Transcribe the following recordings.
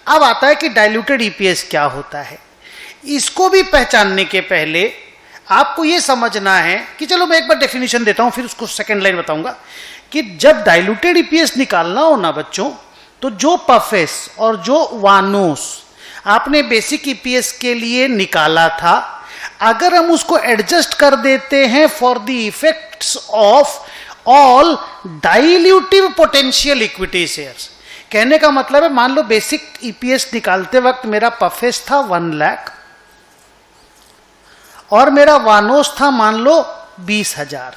अब आता है कि डाइल्यूटेड ईपीएस क्या होता है। इसको भी पहचानने के पहले आपको यह समझना है कि चलो मैं एक बार डेफिनेशन देता हूं, फिर उसको सेकंड लाइन बताऊंगा कि जब डाइल्यूटेड ईपीएस निकालना हो ना बच्चों, तो जो पफेस और जो वानोस आपने बेसिक ईपीएस के लिए निकाला था, अगर हम उसको एडजस्ट कर देते हैं for the effects of all dilutive potential equity shares, कहने का मतलब है मान लो बेसिक ईपीएस निकालते वक्त मेरा पफेस था 1 लाख और मेरा वानोस था मान लो 20,000,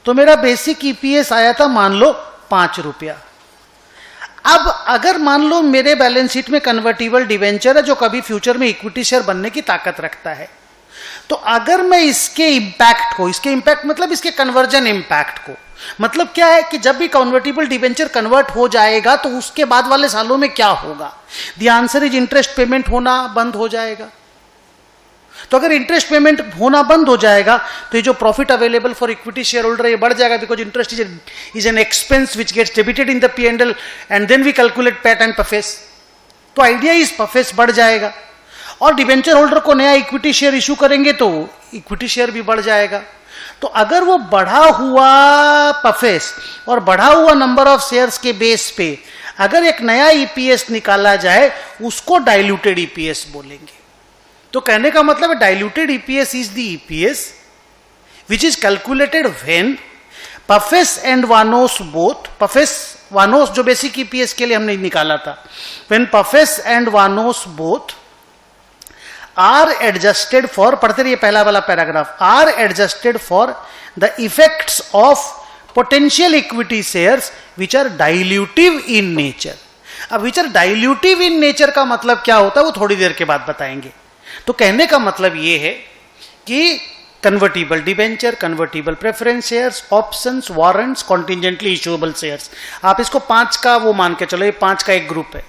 तो मेरा बेसिक ईपीएस आया था मान लो 5 रुपया। अब अगर मान लो मेरे बैलेंस शीट में कन्वर्टिबल डिवेंचर है जो कभी फ्यूचर में इक्विटी शेयर बनने की ताकत रखता है, तो अगर मैं इसके इंपैक्ट मतलब इसके कन्वर्जन इंपैक्ट को, मतलब क्या है कि जब भी कन्वर्टिबल डिवेंचर कन्वर्ट हो जाएगा तो उसके बाद वाले सालों में क्या होगा, the answer is interest payment होना बंद हो जाएगा। तो अगर इंटरेस्ट पेमेंट होना बंद हो जाएगा तो ये जो profit available for equity share holder ये बढ़ जाएगा, because interest is an expense which gets debited in the P&L and then we calculate PAT and PFES. तो आइडिया इज पफेस बढ़ जाएगा और डिवेंचर होल्डर को नया इक्विटी शेयर इशू करेंगे तो इक्विटी शेयर भी बढ़ जाएगा। तो अगर वो बढ़ा हुआ पफेस और बढ़ा हुआ नंबर ऑफ शेयर्स के बेस पे अगर एक नया ईपीएस निकाला जाए उसको डाइल्यूटेड ईपीएस बोलेंगे। तो कहने का मतलब है diluted EPS is the EPS which is calculated when PFES and वानोस बोथ, पफेस वानोस जो बेसिक ईपीएस के लिए हमने निकाला था, व्हेन पफेस एंड वानोस बोथ आर एडजस्टेड फॉर, पढ़ते रहिए पहला वाला paragraph, are adjusted for the effects of potential equity shares which are dilutive in nature. अब which are dilutive in nature का मतलब क्या होता है वो थोड़ी देर के बाद बताएंगे। तो कहने का मतलब ये है कि convertible debenture, convertible preference shares, options, warrants, contingently issuable shares, आप इसको 5 का वो मान के चलो, ये 5 का एक ग्रुप है।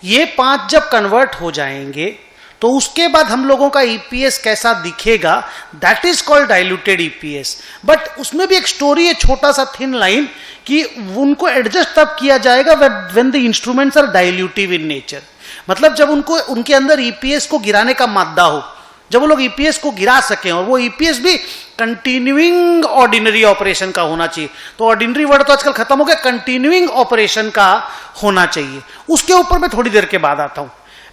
ये 5 जब कन्वर्ट हो जाएंगे तो उसके बाद हम लोगों का ईपीएस कैसा दिखेगा, that is called diluted EPS. But उसमें भी एक स्टोरी है, छोटा सा थिन लाइन, कि उनको एडजस्ट तब किया जाएगा when the instruments are dilutive in nature. मतलब जब उनके अंदर ईपीएस को गिराने का मादा हो, जब वो लोग ईपीएस को गिरा सकें, और वो ईपीएस भी कंटिन्यूइंग ऑर्डिनरी ऑपरेशन का होना चाहिए। तो ऑर्डिनरी वर्ड तो आजकल खत्म हो गया, कंटिन्यूइंग ऑपरेशन का होना चाहिए। उसके ऊपर मैं थोड़ी देर के बाद आता हूं।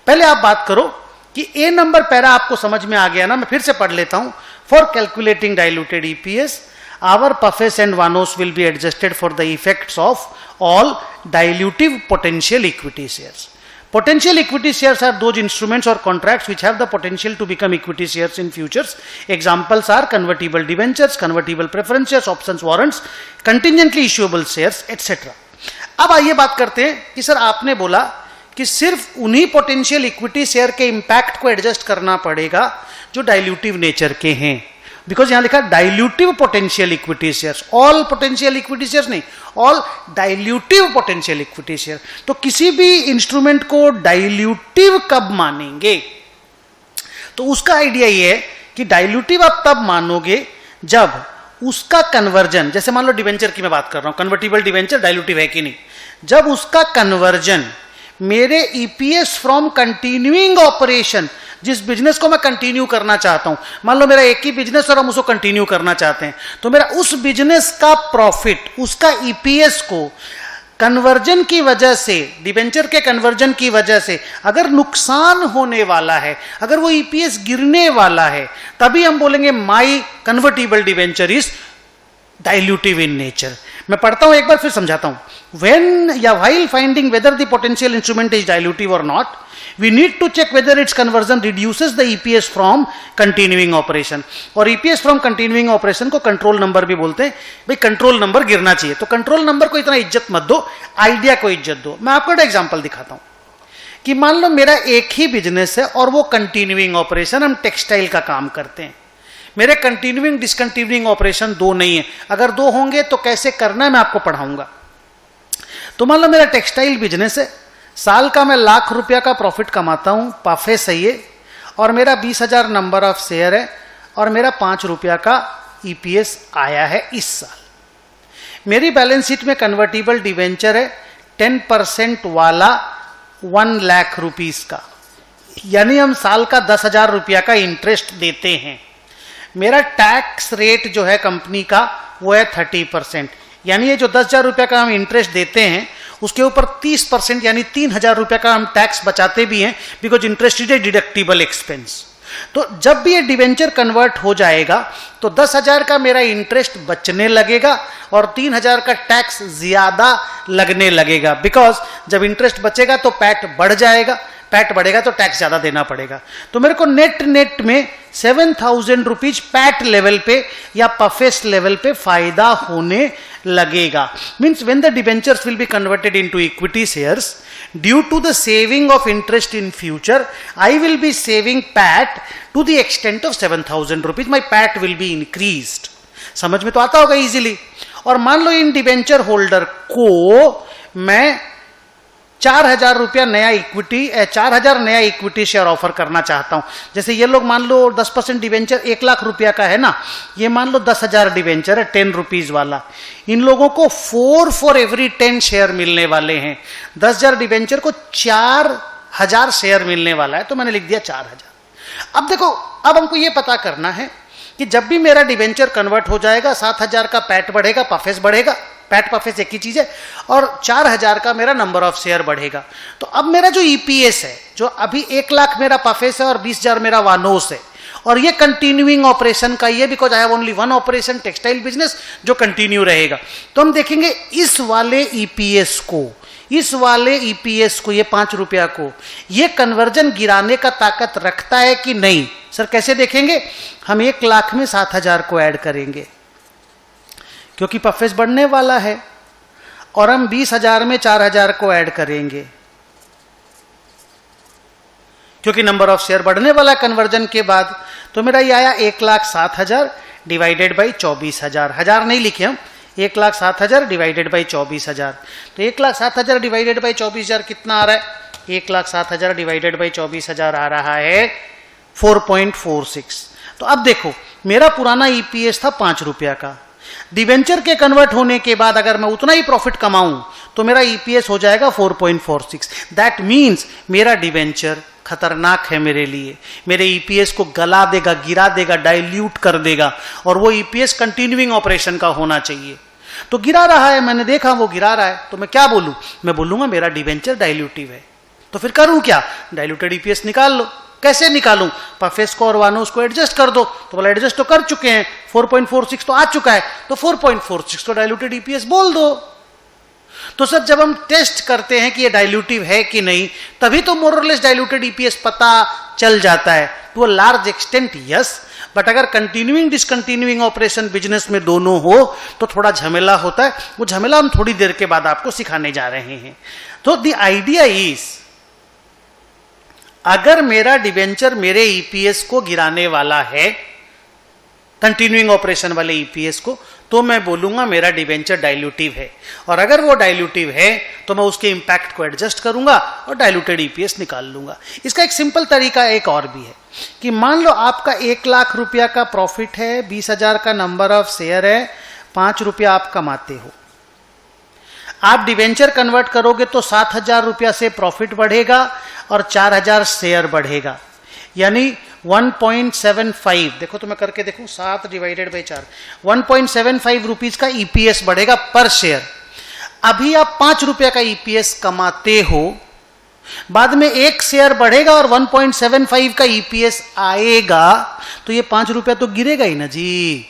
पहले आप बात करो कि ए नंबर पैरा आपको समझ में आ गया ना, मैं फिर से पढ़ लेता हूं। For calculating diluted EPS, our pufes and vanos will be adjusted for the effects of all dilutive potential equity shares. Potential equity shares are those instruments or contracts which have the potential to become equity shares in futures. Examples are convertible debentures, convertible preference shares, options, warrants, contingently issuable shares, etc. अब आइए बात करते हैं कि sir आपने बोला कि सिर्फ उन्हीं पोटेंशियल इक्विटी शेयर के इंपैक्ट को एडजस्ट करना पड़ेगा जो डाइल्यूटिव नेचर के हैं, बिकॉज यहां लिखा dilutive potential equity shares, all potential equity shares नहीं, all dilutive potential equity share. तो किसी भी इंस्ट्रूमेंट को डाइल्यूटिव कब मानेंगे, तो उसका आइडिया ये है कि डाइल्यूटिव आप तब मानोगे जब उसका कन्वर्जन, जैसे मान लो डिवेंचर की मैं बात कर रहा हूं, कन्वर्टिबल डिवेंचर डाइल्यूटिव है कि नहीं, जब उसका कन्वर्जन मेरे ईपीएस फ्रॉम कंटिन्यूइंग ऑपरेशन, जिस बिजनेस को मैं कंटिन्यू करना चाहता हूं, मान लो मेरा एक ही बिजनेस और हम उसको कंटिन्यू करना चाहते हैं, तो मेरा उस बिजनेस का प्रॉफिट, उसका ईपीएस को कन्वर्जन की वजह से, डिबेंचर के कन्वर्जन की वजह से अगर नुकसान होने वाला है, अगर वो ईपीएस गिरने वाला है, तभी हम बोलेंगे my convertible debenture is dilutive in nature. मैं पढ़ता हूं एक बार फिर समझाता हूं। When या while finding whether the potential instrument is dilutive or not, we need to check whether its conversion reduces the EPS from continuing operation. और EPS from continuing operation को कंट्रोल नंबर भी बोलते हैं। भाई कंट्रोल नंबर गिरना चाहिए, तो control number को इतना इज्जत मत दो, आइडिया को इज्जत दो। मैं आपको एक एग्जांपल दिखाता हूं कि मान लो मेरा एक ही बिजनेस है और वो कंटिन्यूइंग ऑपरेशन, हम टेक्सटाइल का काम करते हैं। मेरे कंटिन्यूइंग डिसकंटिन्यूइंग ऑपरेशन 2 नहीं है, अगर 2 होंगे तो कैसे करना है मैं आपको पढ़ाऊंगा। तो मान लो मेरा टेक्सटाइल बिजनेस है, साल का मैं ₹1,00,000 का प्रॉफिट कमाता हूं, पाफे सही है, और मेरा 20,000 नंबर ऑफ शेयर है, और मेरा ₹5 का ईपीएस आया है इस साल। मेरी बैलेंस शीट में कन्वर्टिबल डिवेंचर है, 10% वाला 1 लाख रुपीस का, यानी हम साल का 10,000 रुपया का इंटरेस्ट देते हैं। मेरा टैक्स रेट जो है कंपनी का वो है 30%, यानी ये जो 10,000 रुपया का हम इंटरेस्ट देते हैं उसके ऊपर 30% यानी 3,000 रुपया का हम टैक्स बचाते भी हैं, because interest is a deductible expense. तो जब भी ये डिवेंचर कन्वर्ट हो जाएगा तो 10,000 का मेरा इंटरेस्ट बचने लगेगा और 3,000 का टैक्स ज्यादा लगने लगेगा, बिकॉज जब इंटरेस्ट बचेगा तो पैट बढ़ जाएगा, पैट बढ़ेगा तो टैक्स ज्यादा देना पड़ेगा। तो मेरे को नेट में 7,000 रुपीज पैट लेवल पे या पफेस लेवल पे फायदा होने लगेगा। Means when the debentures will be converted into equity shares, due to the saving of interest in future, I will be saving PAT to the extent of 7,000 rupees. My PAT will be increased. समझ में तो आता होगा easily. और मान लो इन debenture holder को मैं 4,000 रुपया नया इक्विटी 4,000 नया इक्विटी शेयर ऑफर करना चाहता हूं। जैसे ये लोग मान लो 10% डिबेंचर 1 लाख रुपया का है ना, ये मान लो 10,000 डिबेंचर है 10 रुपीज वाला। इन लोगों को 4 for every 10 शेयर मिलने वाले हैं। 10,000 डिबेंचर को 4,000 शेयर मिलने वाला है, तो मैंने लिख दिया 4,000। अब देखो, अब हमको ये पता करना है कि जब भी मेरा डिबेंचर कन्वर्ट हो जाएगा 7,000 का पैट बढ़ेगा, पफेस बढ़ेगा, पैट पफेस एक ही चीज है, और 4,000 का मेरा नंबर ऑफ शेयर बढ़ेगा। तो अब मेरा जो ईपीएस है, जो अभी 1 लाख मेरा पफेस है और 20,000 मेरा वानोस है, और ये कंटिन्यूइंग ऑपरेशन का ये, because I have only one operation textile business जो कंटिन्यू रहेगा। तो हम देखेंगे इस वाले ईपीएस को, ये 5 रुपया को, ये कन्वर्जन गिराने का ताकत रखता है कि नहीं। सर कैसे देखेंगे? हम 1 लाख में 7,000 को ऐड करेंगे क्योंकि पफेस बढ़ने वाला है, और हम 20,000 में 4,000 को ऐड करेंगे क्योंकि नंबर ऑफ शेयर बढ़ने वाला कन्वर्जन के बाद। तो मेरा ये आया 1,07,000 डिवाइडेड बाई 24,000। हजार नहीं लिखे हम, 1,07,000 डिवाइडेड बाई 24,000। तो 1,07,000 डिवाइडेड बाई 24,000 कितना आ रहा है? 1,07,000 डिवाइडेड बाई 24,000 आ रहा है 4.46। तो अब देखो, मेरा पुराना ईपीएस था 5 रुपया का, डिवेंचर के कन्वर्ट होने के बाद अगर मैं उतना ही प्रॉफिट कमाऊं तो मेरा ईपीएस हो जाएगा 4.46। दैट मीन्स मेरा डिवेंचर खतरनाक है मेरे लिए, मेरे ईपीएस को गला देगा, गिरा देगा, डाइल्यूट कर देगा, और वो ईपीएस कंटिन्यूइंग ऑपरेशन का होना चाहिए। तो गिरा रहा है, मैंने देखा वो गिरा रहा है, तो मैं क्या बोलूं? मैं बोलूंगा मेरा डिवेंचर डाइल्यूटिव है। तो फिर करूं क्या? डाइल्यूटेड ईपीएस निकाल लो। कैसे निकालूं? पफेस को और वानोस को एडजस्ट कर दो। तो बोला एडजस्ट तो कर चुके हैं, 4.46 तो आ चुका है, तो 4.46 तो डाइल्यूटेड ईपीएस बोल दो। तो सर जब हम टेस्ट करते हैं कि ये डाइल्यूटिव है कि नहीं, तभी तो मोर और लेस डाइल्यूटेड ईपीएस पता चल जाता है। To a large extent yes, but अगर कंटिन्यूइंग डिसकंटिन्यूइंग ऑपरेशन बिजनेस में दोनों हो तो थोड़ा झमेला होता है। वो झमेला हम थोड़ी देर के बाद आपको सिखाने जा रहे हैं। तो द आइडिया इज, अगर मेरा डिवेंचर मेरे ईपीएस को गिराने वाला है, कंटिन्यूइंग ऑपरेशन वाले ईपीएस को, तो मैं बोलूंगा मेरा डिवेंचर डाइल्यूटिव है। और अगर वो डाइल्यूटिव है तो मैं उसके इंपैक्ट को एडजस्ट करूंगा और डाइल्यूटेड ईपीएस निकाल लूंगा। इसका एक सिंपल तरीका एक और भी है कि मान लो आपका 1 लाख रुपया का प्रॉफिट है, 20,000 का नंबर ऑफ शेयर है, 5 रुपया आप कमाते हो। आप डिवेंचर कन्वर्ट करोगे तो 7,000 रुपया से प्रॉफिट बढ़ेगा और 4,000 शेयर बढ़ेगा, यानी 1.75। देखो तो मैं करके देखूं, 7 डिवाइडेड बाई 4, 1.75 रुपीज का ईपीएस बढ़ेगा पर शेयर। अभी आप 5 रुपया का ईपीएस कमाते हो, बाद में 1 शेयर बढ़ेगा और 1.75 का ईपीएस आएगा, तो ये 5 रुपया तो गिरेगा ही ना जी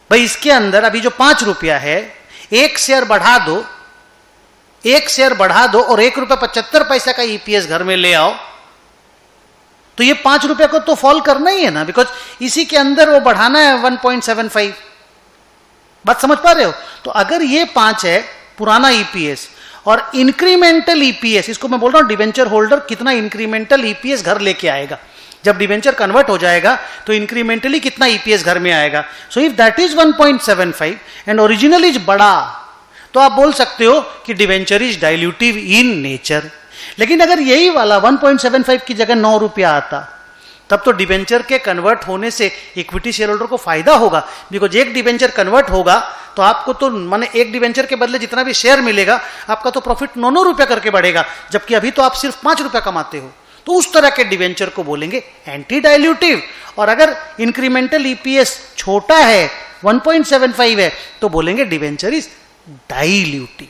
भाई। इसके अंदर अभी जो 5 रुपया है, 1 शेयर बढ़ा दो, 1 शेयर बढ़ा दो और 1 रुपया 75 पैसा का ईपीएस घर में ले आओ, तो ये 5 रुपया को तो फॉल करना ही है ना, बिकॉज इसी के अंदर वो बढ़ाना है 1.75। बात समझ पा रहे हो? तो अगर ये 5 है पुराना ईपीएस और इंक्रीमेंटल ईपीएस, इसको मैं बोल रहा हूं डिवेंचर होल्डर कितना इंक्रीमेंटल ईपीएस घर लेके आएगा। जब डिवेंचर कन्वर्ट हो जाएगा तो इंक्रीमेंटली कितना ईपीएस घर में आएगा। So if that is 1.75 and original is बड़ा, तो आप बोल सकते हो कि debenture is dilutive in nature. लेकिन अगर यही वाला 1.75 की जगह 9 रुपया आता तब तो डिबेंचर के कन्वर्ट होने से इक्विटी शेयर होल्डर को फायदा होगा, बिकॉज एक डिबेंचर कन्वर्ट होगा तो आपको तो माने एक डिबेंचर के बदले जितना भी शेयर मिलेगा आपका तो प्रॉफिट 9 रुपया करके बढ़ेगा, जबकि अभी तो आप सिर्फ 5 रुपया कमाते हो। तो उस तरह के डिबेंचर को बोलेंगे एंटी डाइल्यूटिव। और अगर इंक्रीमेंटल ईपीएस छोटा है 1.75 है तो बोलेंगे डिबेंचर इज डाइल्यूटिव।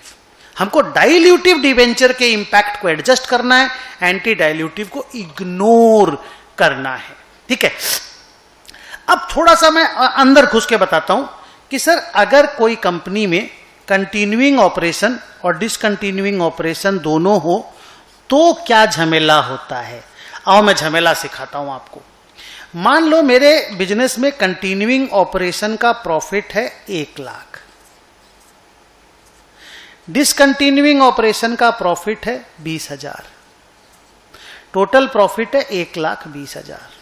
हमको डाइल्यूटिव डिबेंचर के इंपैक्ट को एडजस्ट करना है, एंटी डाइल्यूटिव को इग्नोर करना है। ठीक है, अब थोड़ा सा मैं अंदर घुस के बताता हूं कि सर अगर कोई कंपनी में कंटिन्यूइंग ऑपरेशन और डिसकंटिन्यूइंग ऑपरेशन दोनों हो तो क्या झमेला होता है। आओ मैं झमेला सिखाता हूं आपको। मान लो मेरे बिजनेस में कंटिन्यूइंग ऑपरेशन का प्रॉफिट है 1 लाख, डिसकंटिन्यूइंग ऑपरेशन का प्रॉफिट है 20,000, टोटल प्रॉफिट है 1,20,000।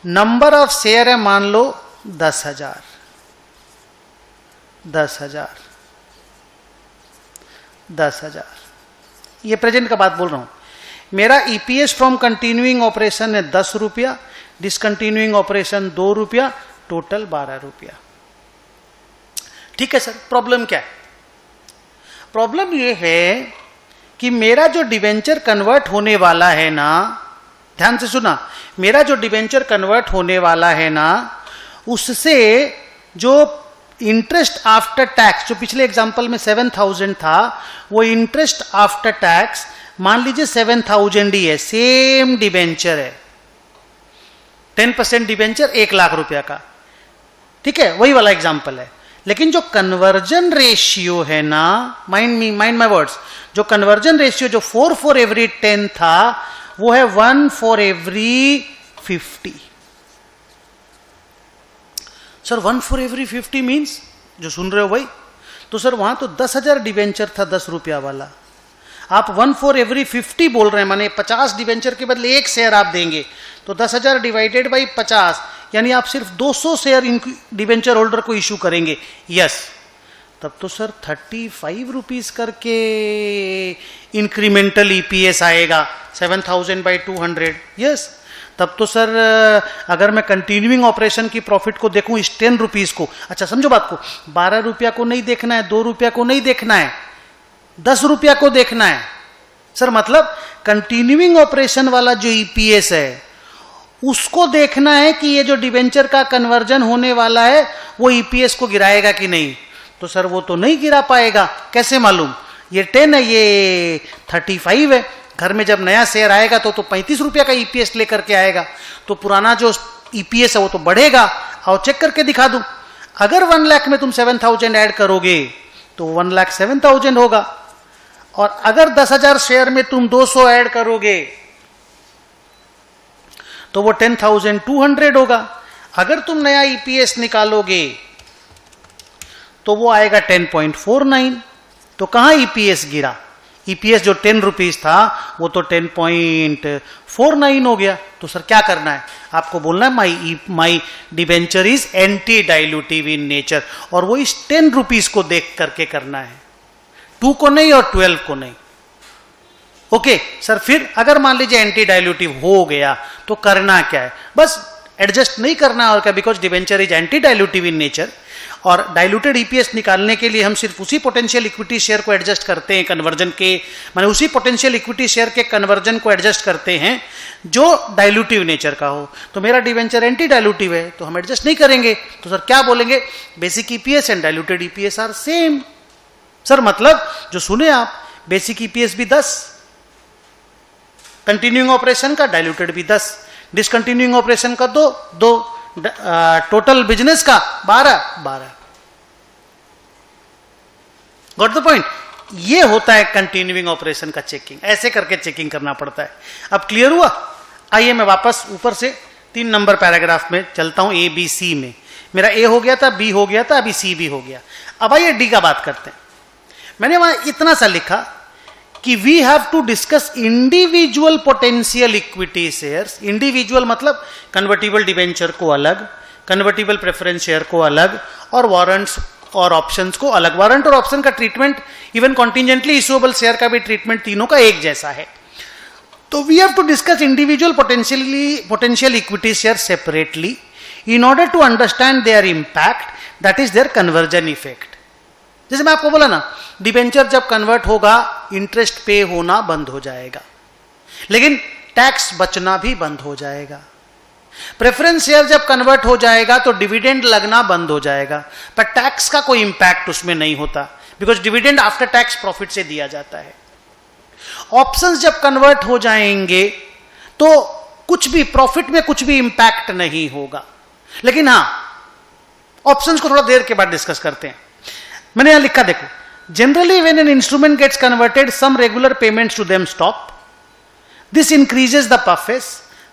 नंबर ऑफ शेयर है मान लो 10,000, 10,000, 10,000। ये प्रेजेंट का बात बोल रहा हूं। मेरा ईपीएस फ्रॉम कंटिन्यूइंग ऑपरेशन है 10 रुपया, डिसकंटिन्यूइंग ऑपरेशन 2 रुपया, टोटल 12 रुपया। ठीक है सर, प्रॉब्लम क्या है? प्रॉब्लम ये है कि मेरा जो डिबेंचर कन्वर्ट होने वाला है ना, ध्यान से सुना, मेरा जो डिबेंचर कन्वर्ट होने वाला है ना, उससे जो इंटरेस्ट आफ्टर टैक्स, जो पिछले एग्जांपल में 7,000 था, वो इंटरेस्ट आफ्टर टैक्स मान लीजिए 7,000 ही है, सेम डिबेंचर है, 10% डिबेंचर 1 लाख रुपया का। ठीक है, वही वाला एग्जांपल है। लेकिन जो कन्वर्जन रेशियो है ना, माइंड माई वर्ड्स, जो कन्वर्जन रेशियो जो 4 for every 10 था वो है 1 for every 50। Sir 1 for every 50 means जो सुन रहे हो भाई, तो सर वहां तो 10,000 डिबेंचर था 10 रुपया वाला, आप 1 for every 50 बोल रहे हैं, माने 50 डिबेंचर के बदले 1 शेयर आप देंगे, तो 10,000 डिवाइडेड बाई 50 यानी आप सिर्फ 200 शेयर डिबेंचर होल्डर को इशू करेंगे। यस, तब तो सर 35 रुपीज करके इंक्रीमेंटल ईपीएस आएगा 7,000/200। यस, तब तो सर अगर मैं कंटिन्यूइंग ऑपरेशन की प्रॉफिट को देखूं इस 10 रुपीज को, अच्छा समझो बात को, 12 रुपया को नहीं देखना है, 2 रुपया को नहीं देखना है, 10 रुपया को देखना है। सर मतलब कंटिन्यूइंग ऑपरेशन वाला जो ईपीएस है उसको देखना है कि ये जो डिबेंचर का कन्वर्जन होने वाला है वो ईपीएस को गिराएगा कि नहीं। तो सर वो तो नहीं गिरा पाएगा, कैसे मालूम? ये 10 है, ये 35 है। घर में जब नया शेयर आएगा तो 35 रुपया का ईपीएस लेकर के आएगा, तो पुराना जो ईपीएस है वो तो बढ़ेगा। आओ चेक करके दिखा दूं, अगर 1 लाख में तुम 7,000 ऐड करोगे तो 1,07,000 होगा, और अगर 10,000 शेयर में तुम 200 ऐड करोगे तो वो 10,200 होगा। अगर तुम नया ईपीएस निकालोगे तो वो आएगा 10.49। तो कहां ईपीएस गिरा? ईपीएस जो 10 रुपीज था वो तो 10.49 हो गया। तो सर क्या करना है आपको? बोलना है my debenture is anti dilutive in nature, और वो इस 10 रुपीज को देख करके करना है, 2 को नहीं और 12 को नहीं। ओके सर, फिर अगर मान लीजिए एंटी डाइल्यूटिव हो गया तो करना क्या है? बस एडजस्ट नहीं करना और क्या, because debenture is anti dilutive in nature. और डाइल्यूटेड ईपीएस निकालने के लिए हम सिर्फ उसी पोटेंशियल इक्विटी शेयर को एडजस्ट करते हैं कन्वर्जन के, माने उसी पोटेंशियल इक्विटी शेयर के कन्वर्जन को एडजस्ट करते हैं जो डाइल्यूटिव नेचर का हो। तो मेरा डिबेंचर एंटी डाइल्यूटिव है तो हम एडजस्ट नहीं करेंगे। तो सर क्या बोलेंगे? Basic EPS and diluted EPS are same. Sir मतलब जो सुने आप, बेसिक ईपीएस भी 10, कंटिन्यूइंग ऑपरेशन का डाइल्यूटेड भी 10, डिसकंटिन्यूइंग ऑपरेशन का 2, टोटल बिजनेस का 12। Got the point? ये होता है कंटिन्यूइंग ऑपरेशन का चेकिंग, ऐसे करके चेकिंग करना पड़ता है। अब क्लियर हुआ? आइए मैं वापस ऊपर से 3 नंबर पैराग्राफ में चलता हूं, ए बी सी में। मेरा ए हो गया था, बी हो गया था, अभी सी भी हो गया। अब आइए डी का बात करते हैं। मैंने वहां इतना सा लिखा कि we have to discuss individual potential equity shares. Individual मतलब कन्वर्टिबल डिबेंचर को अलग, कन्वर्टिबल प्रेफरेंस शेयर को अलग, और वारंट्स और ऑप्शंस को अलग। वारंट और ऑप्शन का treatment, even contingently issuable share का भी ट्रीटमेंट, तीनों का एक जैसा है। तो we have to discuss individual potential equity share separately in order to understand their impact, that is their conversion effect. जैसे मैं आपको बोला ना, डिबेंचर जब कन्वर्ट होगा इंटरेस्ट पे होना बंद हो जाएगा, लेकिन टैक्स बचना भी बंद हो जाएगा। प्रेफरेंस शेयर जब कन्वर्ट हो जाएगा तो डिविडेंड लगना बंद हो जाएगा, पर टैक्स का कोई इंपैक्ट उसमें नहीं होता, because dividend after tax profit से दिया जाता है। ऑप्शंस जब कन्वर्ट हो जाएंगे तो कुछ भी प्रॉफिट में कुछ भी इंपैक्ट नहीं होगा। लेकिन हां, ऑप्शंस को थोड़ा देर के बाद डिस्कस करते हैं। मैंने यहां लिखा देखो, generally when an instrument gets converted some regular payments to them stop, this increases the PFES,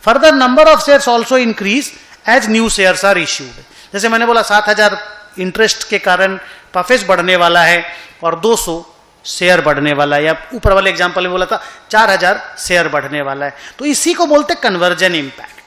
further number of shares also increase as new shares are issued. जैसे मैंने बोला 7,000 इंटरेस्ट के कारण पफेस बढ़ने वाला है और 200 शेयर बढ़ने वाला है, या ऊपर वाले एग्जांपल में बोला था 4,000 शेयर बढ़ने वाला है, तो इसी को बोलते कन्वर्जन इंपैक्ट।